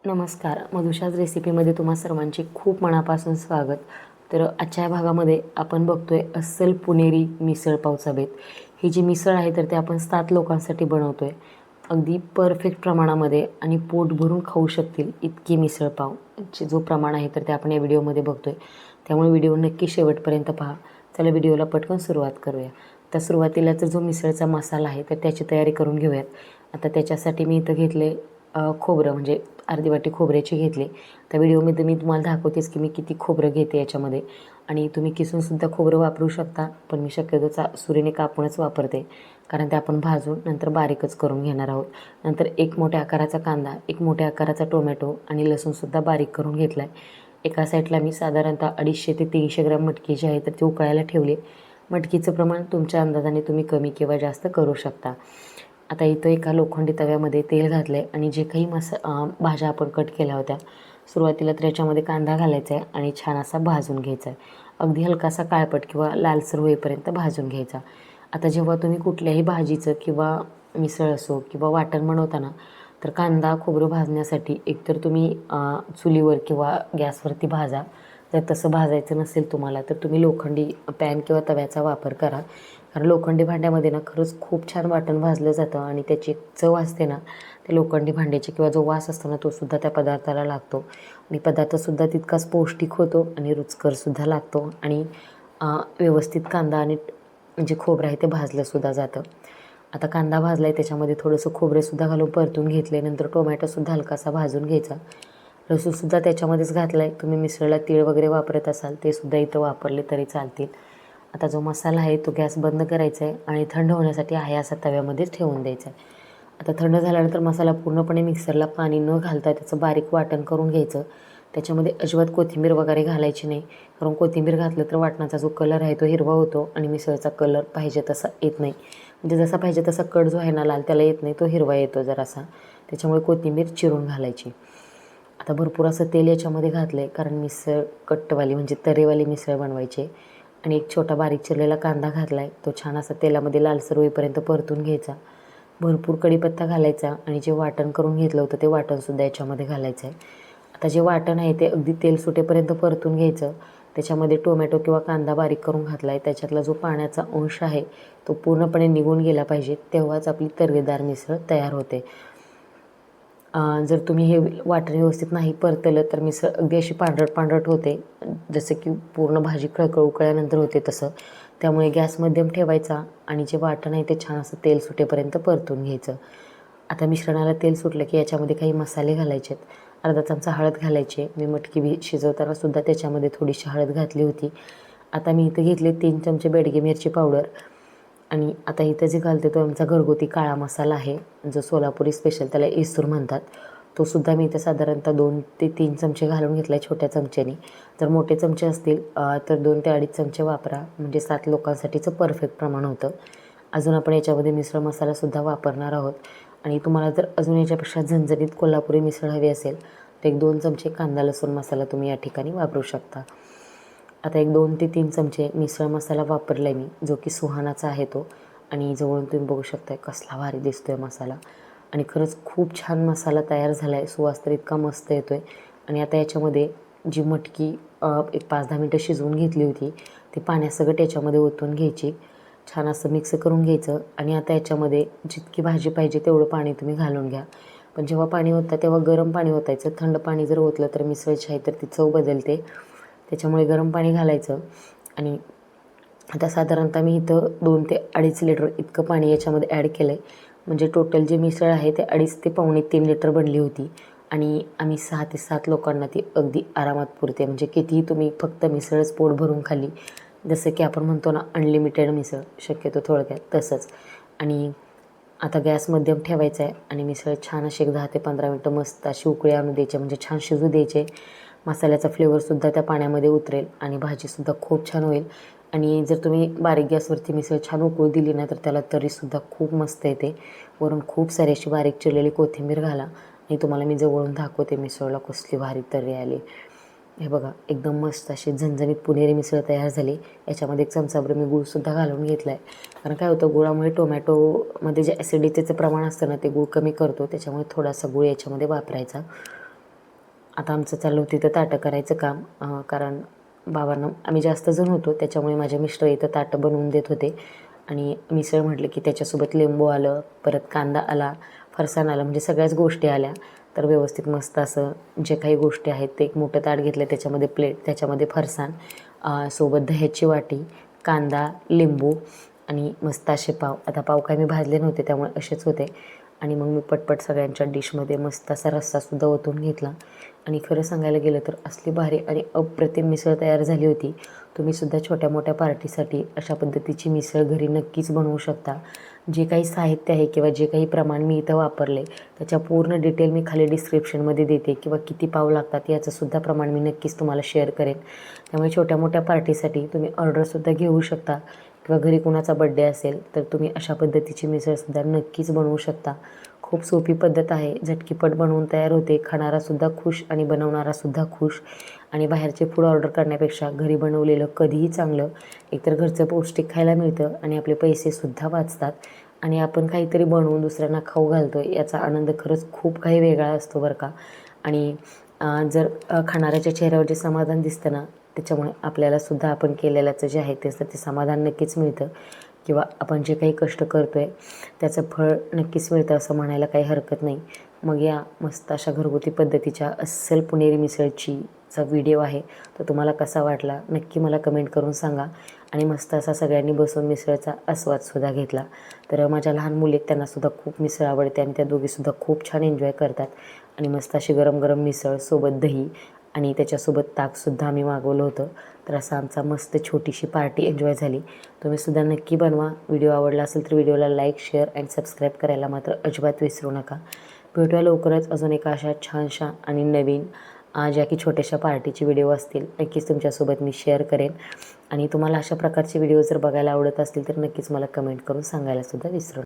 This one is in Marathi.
नमस्कार. मधुशाज रेसिपीमध्ये तुम्हा सर्वांचे खूप मनापासून स्वागत. तर आजच्या या भागामध्ये आपण बघतोय अस्सल पुणेरी मिसळ पावचा बेत. ही जी मिसळ आहे तर ते आपण 7 लोकांसाठी बनवतोय. अगदी परफेक्ट प्रमाणामध्ये आणि पोट भरून खाऊ शकतील इतकी मिसळ पावचे जो प्रमाण आहे तर ते आपण या व्हिडिओमध्ये बघतोय. त्यामुळे व्हिडिओ नक्की शेवटपर्यंत पहा. चला व्हिडिओला पटकन सुरुवात करूया. तर सुरुवातीलाचा जो मिसळचा मसाला आहे तर त्याची तयारी करून घेऊयात. आता त्याच्यासाठी मी इथं घेतले खोबरं, म्हणजे अर्धी वाटी खोबऱ्याची घेतली. त्या व्हिडिओमध्ये मी तुम्हाला दाखवतेच की मी किती खोबरं घेते याच्यामध्ये. आणि तुम्ही किसूनसुद्धा खोबरं वापरू शकता, पण मी शक्यतो सुरीने कापूनच वापरते, कारण ते आपण भाजून नंतर बारीकच करून घेणार आहोत. नंतर एक मोठ्या आकाराचा कांदा, एक मोठ्या आकाराचा टोमॅटो आणि लसूणसुद्धा बारीक करून घेतला आहे. एका साईडला मी साधारणतः 250 ते 300 ग्रॅम मटकी जी आहे तर ती उकळायला ठेवली. मटकीचं प्रमाण तुमच्या अंदाजाने तुम्ही कमी किंवा जास्त करू शकता. आता इथं एका लोखंडी तव्यामध्ये तेल घातलं आहे आणि जे काही भाज्या आपण कट केल्या होत्या, सुरुवातीला त्याच्यामध्ये कांदा घालायचा आहे आणि छान असा भाजून घ्यायचा आहे. अगदी हलकासा काळपट किंवा लालसर होईपर्यंत भाजून घ्यायचा. आता जेव्हा तुम्ही कुठल्याही भाजीचं किंवा मिसळ असो किंवा वाटण बनवताना तर कांदा खोबरं भाजण्यासाठी एकतर तुम्ही चुलीवर किंवा गॅसवरती भाजा. जर तसं भाजायचं नसेल तुम्हाला तर तुम्ही लोखंडी पॅन किंवा तव्याचा वापर करा, कारण लोखंडी भांड्यामध्ये ना खरंच खूप छान वाटण भाजलं जातं आणि त्याची चव असते ना त्या लोखंडी भांड्याची, किंवा जो वास असतो ना तोसुद्धा त्या पदार्थाला लागतो आणि पदार्थसुद्धा तितकाच पौष्टिक होतो आणि रुचकरसुद्धा लागतो आणि व्यवस्थित कांदा आणि जे खोबरं आहे ते भाजलंसुद्धा जातं. आता कांदा भाजला आहे, त्याच्यामध्ये थोडंसं खोबरेसुद्धा घालून परतून घेतले. नंतर टोमॅटोसुद्धा हलकासा भाजून घ्यायचा. लसूणसुद्धा त्याच्यामध्येच घातला आहे. तुम्ही मिसळला तीळ वगैरे वापरत असाल ते सुद्धा इथं वापरले तरी चालतील. आता जो मसाला आहे तो गॅस बंद करायचा आहे आणि थंड होण्यासाठी आहे असा तव्यामध्येच ठेवून द्यायचा आहे. आता थंड झाल्यानंतर मसाला पूर्णपणे मिक्सरला पाणी न घालता त्याचं बारीक वाटण करून घ्यायचं. त्याच्यामध्ये अजिबात कोथिंबीर वगैरे घालायची नाही, कारण कोथिंबीर घातलं तर वाटणाचा जो कलर आहे तो हिरवा होतो आणि मिसळचा कलर पाहिजे तसा येत नाही. म्हणजे जसा पाहिजे तसा कट जो आहे ना लाल त्याला येत नाही, तो हिरवा येतो जरासा. त्याच्यामुळे कोथिंबीर चिरून घालायची. आता भरपूर असं तेल याच्यामध्ये घातलं आहे, कारण मिसळ कट्टवाली म्हणजे तरेवाली मिसळ बनवायची. आणि एक छोटा बारीक चिरलेला कांदा घातला आहे, तो छान असा तेलामध्ये लालसर होईपर्यंत परतून घ्यायचा. भरपूर कढीपत्ता घालायचा आणि जे वाटण करून घेतलं होतं ते वाटणसुद्धा याच्यामध्ये घालायचं आहे. आता जे वाटण आहे ते अगदी तेल सुटेपर्यंत परतून घ्यायचं. त्याच्यामध्ये टोमॅटो किंवा कांदा बारीक करून घातला आहे, त्याच्यातला जो पाण्याचा अंश आहे तो पूर्णपणे निघून गेला पाहिजे, तेव्हाच आपली तर्रेदार मिसळ तयार होते. जर तुम्ही हे वाटण व्यवस्थित नाही परतलं तर मिसळ अगदी अशी पांढरट पांढरट होते, जसं की पूर्ण भाजी खळखळ उकळल्यानंतर होते तसं. त्यामुळे गॅस मध्यम ठेवायचा आणि जे वाटण आहे ते छान असं तेल सुटेपर्यंत परतून घ्यायचं. आता मिश्रणाला तेल सुटलं की याच्यामध्ये काही मसाले घालायचे आहेत. अर्धा चमचा हळद घालायची आहे. मी मटकी शिजवताना सुद्धा त्याच्यामध्ये थोडीशी हळद घातली होती. आता मी इथं घेतले 3 चमचे बेडगी मिरची पावडर. आणि आता इथं जे घालते तो आमचा घरगुती काळा मसाला आहे, जो सोलापुरी स्पेशल, त्याला इसूर म्हणतात. तो सुद्धा मी इथे साधारणतः 2 ते 3 चमचे घालून घेतला आहे छोट्या चमच्याने. जर मोठे चमचे असतील तर 2 ते 2.5 चमचे वापरा, म्हणजे 7 लोकांसाठीचं परफेक्ट प्रमाण होतं. अजून आपण याच्यामध्ये मिसळ मसालासुद्धा वापरणार आहोत. आणि तुम्हाला जर अजून याच्यापेक्षा झणझणीत कोल्हापुरी मिसळ हवी असेल तर 1-2 चमचे कांदा लसूण मसाला तुम्ही या ठिकाणी वापरू शकता. आता 2 ते 3 चमचे मिसळ मसाला वापरला आहे मी, जो की सुहानाचा आहे तो. आणि जवळून तुम्ही बघू शकता कसला भारी दिसतो आहे मसाला. आणि खरंच खूप छान मसाला तयार झाला आहे, सुवास तर इतका मस्त येतो आहे. आणि आता याच्यामध्ये जी मटकी एक 5-10 मिनटं शिजवून घेतली होती ती पाण्यासकट याच्यामध्ये ओतून घ्यायची. छान असं मिक्स करून घ्यायचं. आणि आता याच्यामध्ये जितकी भाजी पाहिजे तेवढं पाणी तुम्ही घालून घ्या. पण जेव्हा पाणी ओतता तेव्हा गरम पाणी ओतायचं. थंड पाणी जर ओतलं तर मिसळची आहे तर ती चव बदलते, त्याच्यामुळे गरम पाणी घालायचं. आणि आता साधारणतः मी इथं 2 ते 2.5 लिटर इतकं पाणी याच्यामध्ये ॲड केलं आहे. म्हणजे टोटल जी मिसळ आहे ते 2.5 ते पावणे 3 लिटर बनली होती. आणि आम्ही 6 ते 7 लोकांना ती अगदी आरामात पुरते. म्हणजे कितीही तुम्ही फक्त मिसळच पोट भरून खाल्ली, जसं की आपण म्हणतो ना अनलिमिटेड मिसळ, शक्यतो थोडक्यात तसंच. आणि आता गॅस मध्यम ठेवायचा आहे आणि मिसळ छान अशी 10 ते 15 मिनटं मस्त अशी उकळी आणू द्यायची, म्हणजे छान शिजू द्यायचे. मसाल्याचा फ्लेवरसुद्धा त्या पाण्यामध्ये उतरेल आणि भाजीसुद्धा खूप छान होईल. आणि जर तुम्ही बारीक गॅसवरती मिसळ छान उकळू दिली ना तर त्याला तरीसुद्धा खूप मस्त येते. वरून खूप सारी अशी बारीक चिरलेली कोथिंबीर घाला आणि तुम्हाला मी जवळून दाखवते मिसळला कसली भारी तर्री आली. हे बघा, एकदम मस्त अशी झणझणीत पुणेरी मिसळ तयार झाली. याच्यामध्ये 1 चमचाभर मी गूळसुद्धा घालून घेतला आहे, कारण काय होतं गुळामुळे टोमॅटोमध्ये जे ॲसिडिटीचं प्रमाण असतं ना ते गूळ कमी करतो, त्याच्यामुळे थोडासा गूळ याच्यामध्ये वापरायचा. आता आमचं चाललं होतं इथं ताटं करायचं काम, कारण बाबांना आम्ही जास्त जण होतो त्याच्यामुळे माझे मिस्टर इथं ताटं बनवून देत होते. आणि मिसळ म्हटलं की त्याच्यासोबत लिंबू आलं, परत कांदा आला, फरसाण आलं, म्हणजे सगळ्याच गोष्टी आल्या. तर व्यवस्थित मस्त असं जे काही गोष्टी आहेत ते एक मोठं ताट घेतलं, त्याच्यामध्ये प्लेट, त्याच्यामध्ये फरसाण, सोबत दह्याची वाटी, कांदा, लिंबू आणि मस्त असे पाव. आता पाव काय मी भाजले नव्हते त्यामुळे असेच होते. आणि मग मी पटपट सगळ्यांच्या डिशमध्ये मस्त असा रस्सासुद्धा ओतून घेतला. आणि खरं सांगायला गेलं तर असली भारी आणि अप्रतिम मिसळ तयार झाली होती. तुम्हीसुद्धा छोट्या मोठ्या पार्टीसाठी अशा पद्धतीची मिसळ घरी नक्कीच बनवू शकता. जे काही साहित्य आहे किंवा जे काही प्रमाण मी इथं वापरले त्याच्या पूर्ण डिटेल मी खाली डिस्क्रिप्शनमध्ये देते, किंवा किती पाव लागतात याचंसुद्धा प्रमाण मी नक्कीच तुम्हाला शेअर करेन. त्यामुळे छोट्या मोठ्या पार्टीसाठी तुम्ही ऑर्डरसुद्धा घेऊ शकता, किंवा घरी कोणाचा बड्डे असेल तर तुम्ही अशा पद्धतीची मिसळसुद्धा नक्कीच बनवू शकता. खूप सोपी पद्धत आहे, झटकीपट बनवून तयार होते, खाणारासुद्धा खुश आणि बनवणारासुद्धा खुश. आणि बाहेरचे फूड ऑर्डर करण्यापेक्षा घरी बनवलेलं कधीही चांगलं. एकतर घरचं पौष्टिक खायला मिळतं आणि आपले पैसेसुद्धा वाचतात, आणि आपण काहीतरी बनवून दुसऱ्यांना खाऊ घालतो याचा आनंद खरंच खूप काही वेगळा असतो बरं का. आणि जर खाणाऱ्याच्या चेहऱ्यावर जे समाधान दिसतं ना, त्याच्यामुळे आपल्यालासुद्धा आपण केलेल्याचं जे आहे ते समाधान नक्कीच मिळतं, किंवा आपण जे काही कष्ट करतो आहे त्याचं फळ नक्कीच मिळतं असं म्हणायला काही हरकत नाही. मग या मस्त अशा घरगुती पद्धतीच्या अस्सल पुणेरी मिसळचा व्हिडिओ आहे तो तुम्हाला कसा वाटला नक्की मला कमेंट करून सांगा. आणि मस्त असा सगळ्यांनी बसून मिसळचा आस्वादसुद्धा घेतला. तर माझ्या लहान मुली आहेत त्यांनासुद्धा खूप मिसळ आवडते आणि त्या दोघीसुद्धा खूप छान एन्जॉय करतात. आणि मस्त अशी गरम गरम मिसळ सोबत दही आणि त्याच्यासोबत ताकसुद्धा आम्ही मागवलं होतं. तर असा आमचा मस्त छोटीशी पार्टी एन्जॉय झाली. तुम्हीसुद्धा नक्की बनवा. व्हिडिओ आवडला असेल तर व्हिडिओला लाईक, शेअर आणि सबस्क्राईब करायला मात्र अजिबात विसरू नका. भेटूया लवकरच अजून एका अशा छानशा आणि नवीन ज्या की छोट्याशा पार्टीचे व्हिडिओ असतील नक्कीच तुमच्यासोबत मी शेअर करेन. आणि तुम्हाला अशा प्रकारचे व्हिडिओ जर बघायला आवडत असतील तर नक्कीच मला कमेंट करून सांगायलासुद्धा विसरू नका.